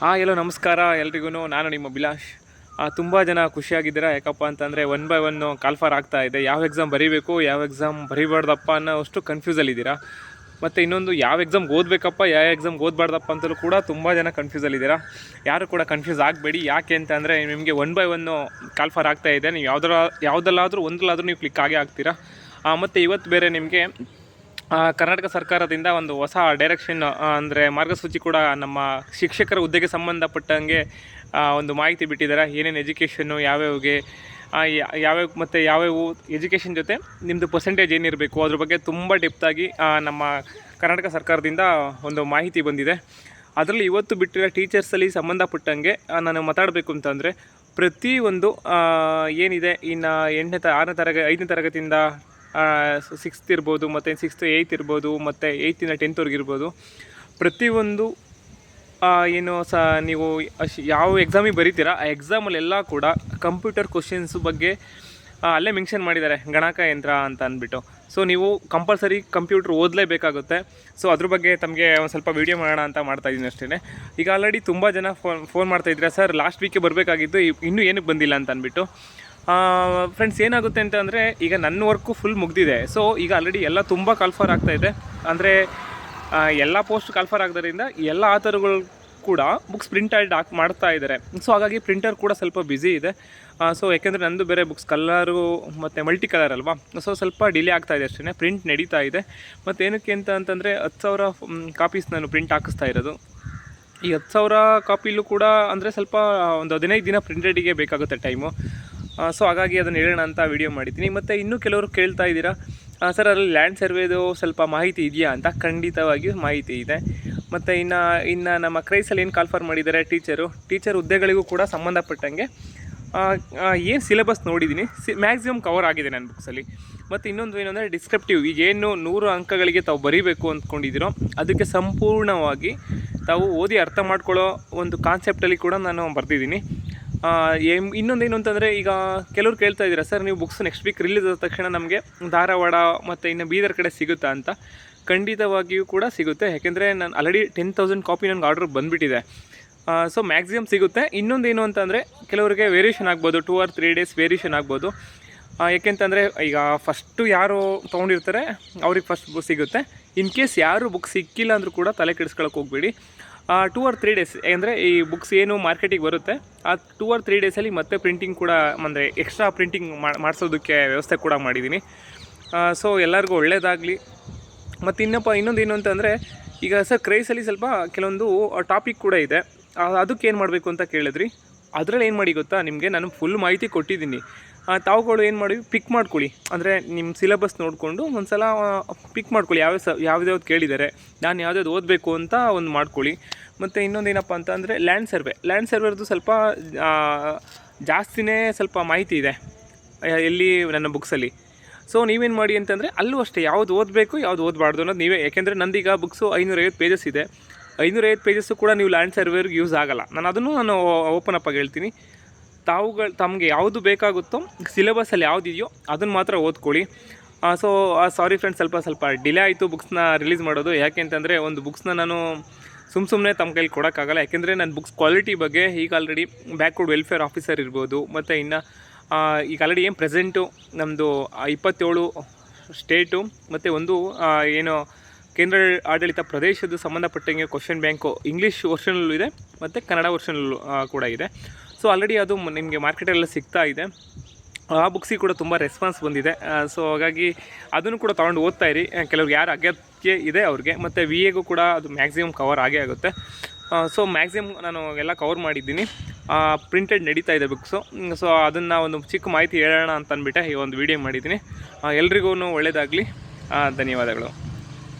ಎಲ್ಲೋ ನಮಸ್ಕಾರ ಎಲ್ರಿಗೂ. ನಾನು ನಿಮ್ಮ ಅಭಿಲಾಷ್. ತುಂಬ ಜನ ಖುಷಿಯಾಗಿದ್ದೀರಾ. ಯಾಕಪ್ಪ ಅಂತಂದರೆ 1 by 1 ಕಾಲ್ಫಾರ್ ಆಗ್ತಾ ಇದೆ. ಯಾವ ಎಕ್ಸಾಮ್ ಬರೀಬೇಕು, ಯಾವ ಎಕ್ಸಾಮ್ ಬರೀಬಾರ್ದಪ್ಪ ಅನ್ನೋ ಅಷ್ಟು ಕನ್ಫ್ಯೂಸಲ್ಲಿದ್ದೀರಾ. ಮತ್ತು ಇನ್ನೊಂದು, ಯಾವ ಎಕ್ಸಾಮ್ಗೆ ಓದಬೇಕಪ್ಪ, ಯಾವ ಎಕ್ಸಾಮ್ಗೆ ಓದಬಾರ್ದಪ್ಪ ಅಂತಲೂ ಕೂಡ ತುಂಬ ಜನ ಕನ್ಫ್ಯೂಸಲ್ಲಿದ್ದೀರಾ. ಯಾರು ಕೂಡ ಕನ್ಫ್ಯೂಸ್ ಆಗಬೇಡಿ. ಯಾಕೆ ಅಂತ ಅಂದರೆ ನಿಮಗೆ 1 by 1 ಕಾಲ್ಫಾರ್ ಆಗ್ತಾ ಇದೆ. ನೀವು ಯಾವುದಲ್ಲಾದರೂ ಒಂದರಲ್ಲಾದರೂ ನೀವು ಕ್ಲಿಕ್ ಆಗೇ ಆಗ್ತೀರಾ. ಮತ್ತು ಇವತ್ತು ಬೇರೆ ನಿಮಗೆ ಕರ್ನಾಟಕ ಸರ್ಕಾರದಿಂದ ಒಂದು ಹೊಸ ಡೈರೆಕ್ಷನ್ ಅಂದರೆ ಮಾರ್ಗಸೂಚಿ ಕೂಡ ನಮ್ಮ ಶಿಕ್ಷಕರ ಹುದ್ದೆಗೆ ಸಂಬಂಧಪಟ್ಟಂಗೆ ಒಂದು ಮಾಹಿತಿ ಬಿಟ್ಟಿದ್ದಾರೆ. ಏನೇನು ಎಜುಕೇಷನ್ನು ಯಾವ್ಯಾವಿಗೆ ಯಾವ್ಯಾವ ಮತ್ತು ಯಾವ್ಯಾವ ಎಜುಕೇಷನ್ ಜೊತೆ ನಿಮ್ಮದು ಪರ್ಸೆಂಟೇಜ್ ಏನಿರಬೇಕು ಅದ್ರ ಬಗ್ಗೆ ತುಂಬ ಡೆಪ್ತಾಗಿ ನಮ್ಮ ಕರ್ನಾಟಕ ಸರ್ಕಾರದಿಂದ ಒಂದು ಮಾಹಿತಿ ಬಂದಿದೆ. ಅದರಲ್ಲಿ ಇವತ್ತು ಬಿಟ್ಟಿರೋ ಟೀಚರ್ಸಲ್ಲಿ ಸಂಬಂಧಪಟ್ಟಂಗೆ ನಾನು ಮಾತಾಡಬೇಕು ಅಂತಂದರೆ, ಪ್ರತಿಯೊಂದು ಏನಿದೆ ಇನ್ನು 5ನೇ ತರಗತಿಯಿಂದ 6th ಇರ್ಬೋದು, ಮತ್ತು 6th 8th ಇರ್ಬೋದು, ಮತ್ತು 8th ಇಂದ 10th ಇರ್ಬೋದು. ಪ್ರತಿಯೊಂದು ನೀವು ಯಾವ ಎಕ್ಸಾಮಿಗೆ ಬರೀತೀರಾ ಆ ಎಕ್ಸಾಮಲ್ಲೆಲ್ಲ ಕೂಡ ಕಂಪ್ಯೂಟರ್ ಕ್ವಶನ್ಸ್ ಬಗ್ಗೆ ಅಲ್ಲೇ ಮೆನ್ಷನ್ ಮಾಡಿದ್ದಾರೆ, ಗಣಕಯಂತ್ರ ಅಂತ ಅಂದ್ಬಿಟ್ಟು. ಸೊ ನೀವು ಕಂಪಲ್ಸರಿ ಕಂಪ್ಯೂಟ್ರ್ ಓದಲೇಬೇಕಾಗುತ್ತೆ. ಸೊ ಅದ್ರ ಬಗ್ಗೆ ತಮಗೆ ಒಂದು ಸ್ವಲ್ಪ ವೀಡಿಯೋ ಮಾಡೋಣ ಅಂತ ಮಾಡ್ತಾಯಿದ್ದೀನಿ ಅಷ್ಟೇ. ಈಗ ಆಲ್ರೆಡಿ ತುಂಬ ಜನ ಫೋನ್ ಮಾಡ್ತಾಯಿದ್ದೀರಾ, ಸರ್ ಲಾಸ್ಟ್ ವೀಕೆ ಬರಬೇಕಾಗಿದ್ದು ಇನ್ನೂ ಏನಕ್ಕೆ ಬಂದಿಲ್ಲ ಅಂತ ಅಂದ್ಬಿಟ್ಟು. ಫ್ರೆಂಡ್ಸ್, ಏನಾಗುತ್ತೆ ಅಂತ ಅಂದರೆ, ಈಗ ನನ್ನ ವರ್ಕು ಫುಲ್ ಮುಗ್ದಿದೆ. ಸೊ ಈಗ ಆಲ್ರೆಡಿ ಎಲ್ಲ ತುಂಬ ಕಾಲ್ಫಾರ್ ಆಗ್ತಾಯಿದೆ. ಅಂದರೆ ಎಲ್ಲ ಪೋಸ್ಟ್ ಕಾಲ್ಫಾರ್ ಆಗೋದ್ರಿಂದ ಎಲ್ಲ ಆಥರ್ಗಳು ಕೂಡ ಬುಕ್ಸ್ ಪ್ರಿಂಟೆಡ್ ಮಾಡ್ತಾ ಇದ್ದಾರೆ. ಸೊ ಹಾಗಾಗಿ ಪ್ರಿಂಟರ್ ಕೂಡ ಸ್ವಲ್ಪ ಬ್ಯುಸಿ ಇದೆ. ಸೊ ಯಾಕೆಂದರೆ ನಂದು ಬೇರೆ ಬುಕ್ಸ್ ಕಲರು ಮತ್ತು ಮಲ್ಟಿ ಕಲರ್ ಅಲ್ವಾ. ಸೊ ಸ್ವಲ್ಪ ಡಿಲೇ ಆಗ್ತಾಯಿದೆ ಅಷ್ಟೇ. ಪ್ರಿಂಟ್ ನಡೀತಾ ಇದೆ. ಮತ್ತು ಏನಕ್ಕೆ ಅಂತಂದರೆ 10,000 ಕಾಪೀಸ್ ನಾನು ಪ್ರಿಂಟ್ ಹಾಕಿಸ್ತಾ ಇರೋದು. ಈ 10,000 ಕಾಪಿಲೂ ಕೂಡ ಅಂದರೆ ಸ್ವಲ್ಪ ಒಂದು 15 ದಿನ ಪ್ರಿಂಟೆಡಿಗೆ ಬೇಕಾಗುತ್ತೆ ಟೈಮು. ಸೊ ಹಾಗಾಗಿ ಅದನ್ನು ಹೇಳೋಣ ಅಂತ ವೀಡಿಯೋ ಮಾಡಿದ್ದೀನಿ. ಮತ್ತು ಇನ್ನೂ ಕೆಲವರು ಕೇಳ್ತಾ ಇದ್ದೀರಾ, ಸರ್ ಅದರಲ್ಲಿ ಲ್ಯಾಂಡ್ ಸರ್ವೇದು ಸ್ವಲ್ಪ ಮಾಹಿತಿ ಇದೆಯಾ ಅಂತ. ಖಂಡಿತವಾಗಿಯೂ ಮಾಹಿತಿ ಇದೆ. ಮತ್ತು ಇನ್ನು ನಮ್ಮ ಕ್ರೈಸಲ್ಲಿ ಏನು ಕಾಲ್ಫಾರ್ ಮಾಡಿದ್ದಾರೆ ಟೀಚರ್ ಹುದ್ದೆಗಳಿಗೂ ಕೂಡ ಸಂಬಂಧಪಟ್ಟಂಗೆ ಏನು ಸಿಲೆಬಸ್ ನೋಡಿದ್ದೀನಿ, ಮ್ಯಾಕ್ಸಿಮಮ್ ಕವರ್ ಆಗಿದೆ ನನ್ನ ಬುಕ್ಸಲ್ಲಿ. ಮತ್ತು ಇನ್ನೊಂದು ಏನಂದರೆ ಡಿಸ್ಕ್ರಿಪ್ಟಿವ್, ಈಗೇನು 100 ಅಂಕಗಳಿಗೆ ತಾವು ಬರೀಬೇಕು ಅಂದ್ಕೊಂಡಿದ್ದೀರೋ ಅದಕ್ಕೆ ಸಂಪೂರ್ಣವಾಗಿ ತಾವು ಓದಿ ಅರ್ಥ ಮಾಡ್ಕೊಳ್ಳೋ ಒಂದು ಕಾನ್ಸೆಪ್ಟಲ್ಲಿ ಕೂಡ ನಾನು ಬರೆದಿದ್ದೀನಿ. ಇನ್ನೊಂದೇನು ಅಂತಂದರೆ, ಈಗ ಕೆಲವ್ರು ಕೇಳ್ತಾ ಇದ್ದೀರಾ, ಸರ್ ನೀವು ಬುಕ್ಸ್ ನೆಕ್ಸ್ಟ್ ವೀಕ್ ರಿಲೀಸ್ ಆದ ತಕ್ಷಣ ನಮಗೆ ಧಾರವಾಡ ಮತ್ತು ಇನ್ನು ಬೀದರ್ ಕಡೆ ಸಿಗುತ್ತಾ ಅಂತ. ಖಂಡಿತವಾಗಿಯೂ ಕೂಡ ಸಿಗುತ್ತೆ. ಯಾಕೆಂದರೆ ನಾನು ಆಲ್ರೆಡಿ 10,000 ಕಾಪಿ ನನಗೆ ಆರ್ಡ್ರ್ ಬಂದುಬಿಟ್ಟಿದೆ. ಸೊ ಮ್ಯಾಕ್ಸಿಮಮ್ ಸಿಗುತ್ತೆ. ಇನ್ನೊಂದೇನು ಅಂತಂದರೆ, ಕೆಲವರಿಗೆ ವೇರಿಯೇಷನ್ ಆಗ್ಬೋದು, 2 or 3 days ವೇರಿಯೇಷನ್ ಆಗ್ಬೋದು. ಯಾಕೆಂತಂದರೆ ಈಗ ಫಸ್ಟು ಯಾರು ತೊಗೊಂಡಿರ್ತಾರೆ ಅವ್ರಿಗೆ ಫಸ್ಟ್ ಬುಕ್ ಸಿಗುತ್ತೆ. ಇನ್ ಕೇಸ್ ಯಾರು ಬುಕ್ ಸಿಕ್ಕಿಲ್ಲ ಅಂದರೂ ಕೂಡ ತಲೆ ಕೆಡಿಸ್ಕೊಳ್ಳೋಕೆ ಹೋಗಬೇಡಿ. 2 or 3 days ಅಂದರೆ ಈ ಬುಕ್ಸ್ ಏನು ಮಾರ್ಕೆಟಿಗೆ ಬರುತ್ತೆ ಆ 2 or 3 ಡೇಸಲ್ಲಿ ಮತ್ತೆ ಪ್ರಿಂಟಿಂಗ್ ಕೂಡ ಅಂದರೆ ಎಕ್ಸ್ಟ್ರಾ ಪ್ರಿಂಟಿಂಗ್ ಮಾಡಿಸೋದಕ್ಕೆ ವ್ಯವಸ್ಥೆ ಕೂಡ ಮಾಡಿದ್ದೀನಿ. ಸೊ ಎಲ್ಲರಿಗೂ ಒಳ್ಳೆಯದಾಗಲಿ. ಮತ್ತು ಇನ್ನೊಂದು ಏನು ಅಂತಂದರೆ, ಈಗ ಸರ್ ಕ್ರೈಸಲ್ಲಿ ಸ್ವಲ್ಪ ಕೆಲವೊಂದು ಟಾಪಿಕ್ ಕೂಡ ಇದೆ. ಅದಕ್ಕೆ ಏನು ಮಾಡಬೇಕು ಅಂತ ಕೇಳಿದ್ರಿ. ಅದರಲ್ಲಿ ಏನು ಮಾಡಿ ಗೊತ್ತಾ, ನಿಮಗೆ ನಾನು ಫುಲ್ ಮಾಹಿತಿ ಕೊಟ್ಟಿದ್ದೀನಿ. ತಾವುಗಳು ಏನು ಮಾಡಿ ಪಿಕ್ ಮಾಡ್ಕೊಳ್ಳಿ. ಅಂದರೆ ನಿಮ್ಮ ಸಿಲೆಬಸ್ ನೋಡಿಕೊಂಡು ಒಂದು ಸಲ ಪಿಕ್ ಮಾಡ್ಕೊಳ್ಳಿ, ಯಾವ್ದು ಕೇಳಿದ್ದಾರೆ, ನಾನು ಯಾವ್ದು ಓದಬೇಕು ಅಂತ ಒಂದು ಮಾಡ್ಕೊಳ್ಳಿ. ಮತ್ತು ಇನ್ನೊಂದು ಏನಪ್ಪ ಅಂತ ಅಂದರೆ, ಲ್ಯಾಂಡ್ ಸರ್ವೇದು ಸ್ವಲ್ಪ ಜಾಸ್ತಿನೇ ಸ್ವಲ್ಪ ಮಾಹಿತಿ ಇದೆ ಎಲ್ಲಿ ನನ್ನ ಬುಕ್ಸಲ್ಲಿ. ಸೊ ನೀವೇನು ಮಾಡಿ ಅಂತಂದರೆ, ಅಲ್ಲೂ ಅಷ್ಟೇ ಯಾವ್ದು ಓದಬೇಕು ಯಾವ್ದು ಓದಬಾರ್ದು ಅನ್ನೋದು ನೀವೇ. ಯಾಕೆಂದರೆ ನಂದೀಗ ಬುಕ್ಸು 550 ಪೇಜಸ್ ಇದೆ. 550 ಪೇಜಸ್ಸು ಕೂಡ ನೀವು ಲ್ಯಾಂಡ್ ಸರ್ವೇರ್ಗೆ ಯೂಸ್ ಆಗೋಲ್ಲ. ನಾನು ಓಪನ್ ಅಪ್ ಆಗಿ ಹೇಳ್ತೀನಿ. ತಮಗೆ ಯಾವುದು ಬೇಕಾಗುತ್ತೋ ಸಿಲೆಬಸಲ್ಲಿ ಯಾವುದಿದೆಯೋ ಅದನ್ನು ಮಾತ್ರ ಓದ್ಕೊಳ್ಳಿ. ಸೊ ಸಾರಿ ಫ್ರೆಂಡ್ಸ್, ಸ್ವಲ್ಪ ಡಿಲೇ ಆಯಿತು ಬುಕ್ಸ್ನ ರಿಲೀಸ್ ಮಾಡೋದು. ಯಾಕೆ ಅಂತಂದರೆ, ಒಂದು ಬುಕ್ಸ್ನ ನಾನು ಸುಮ್ಮನೆ ತಮ್ಮ ಕೈಲಿ ಕೊಡೋಕ್ಕಾಗಲ್ಲ. ಯಾಕೆಂದರೆ ನನ್ನ ಬುಕ್ಸ್ ಕ್ವಾಲಿಟಿ ಬಗ್ಗೆ ಈಗ ಆಲ್ರೆಡಿ ಬ್ಯಾಕ್ವರ್ಡ್ ವೆಲ್ಫೇರ್ ಆಫೀಸರ್ ಇರ್ಬೋದು, ಮತ್ತು ಇನ್ನು ಈಗ ಆಲ್ರೆಡಿ ಏನು ಪ್ರೆಸೆಂಟು ನಮ್ಮದು 27 ಸ್ಟೇಟು ಮತ್ತು ಒಂದು ಏನು ಕೇಂದ್ರ ಆಡಳಿತ ಪ್ರದೇಶದ ಸಂಬಂಧಪಟ್ಟಂಗೆ ಕ್ವಶನ್ ಬ್ಯಾಂಕು ಇಂಗ್ಲೀಷ್ ವರ್ಷನಲ್ಲೂ ಇದೆ ಮತ್ತು ಕನ್ನಡ ವರ್ಷನಲ್ಲೂ ಕೂಡ ಇದೆ. ಸೊ ಆಲ್ರೆಡಿ ಅದು ನಿಮಗೆ ಮಾರ್ಕೆಟೆಲ್ಲ ಸಿಗ್ತಾ ಇದೆ. ಆ ಬುಕ್ಸಿಗೆ ಕೂಡ ತುಂಬ ರೆಸ್ಪಾನ್ಸ್ ಬಂದಿದೆ. ಸೊ ಹಾಗಾಗಿ ಅದನ್ನು ಕೂಡ ತೊಗೊಂಡು ಓದ್ತಾ ಇರಿ. ಕೆಲವ್ರಿಗೆ ಯಾರು ಅಗತ್ಯ ಇದೆ ಅವ್ರಿಗೆ. ಮತ್ತು VAಗೂ ಕೂಡ ಅದು ಮ್ಯಾಕ್ಸಿಮಮ್ ಕವರ್ ಆಗೇ ಆಗುತ್ತೆ. ಸೊ ಮ್ಯಾಕ್ಸಿಮಮ್ ನಾನು ಎಲ್ಲ ಕವರ್ ಮಾಡಿದ್ದೀನಿ. ಪ್ರಿಂಟೆಡ್ ನಡೀತಾ ಇದೆ ಬುಕ್ಸು. ಸೊ ಅದನ್ನು ಒಂದು ಚಿಕ್ಕ ಮಾಹಿತಿ ಹೇಳೋಣ ಅಂತ ಅಂದ್ಬಿಟ್ಟೆ ಈ ಒಂದು ವಿಡಿಯೋ ಮಾಡಿದ್ದೀನಿ. ಎಲ್ರಿಗೂ ಒಳ್ಳೆಯದಾಗಲಿ. ಧನ್ಯವಾದಗಳು.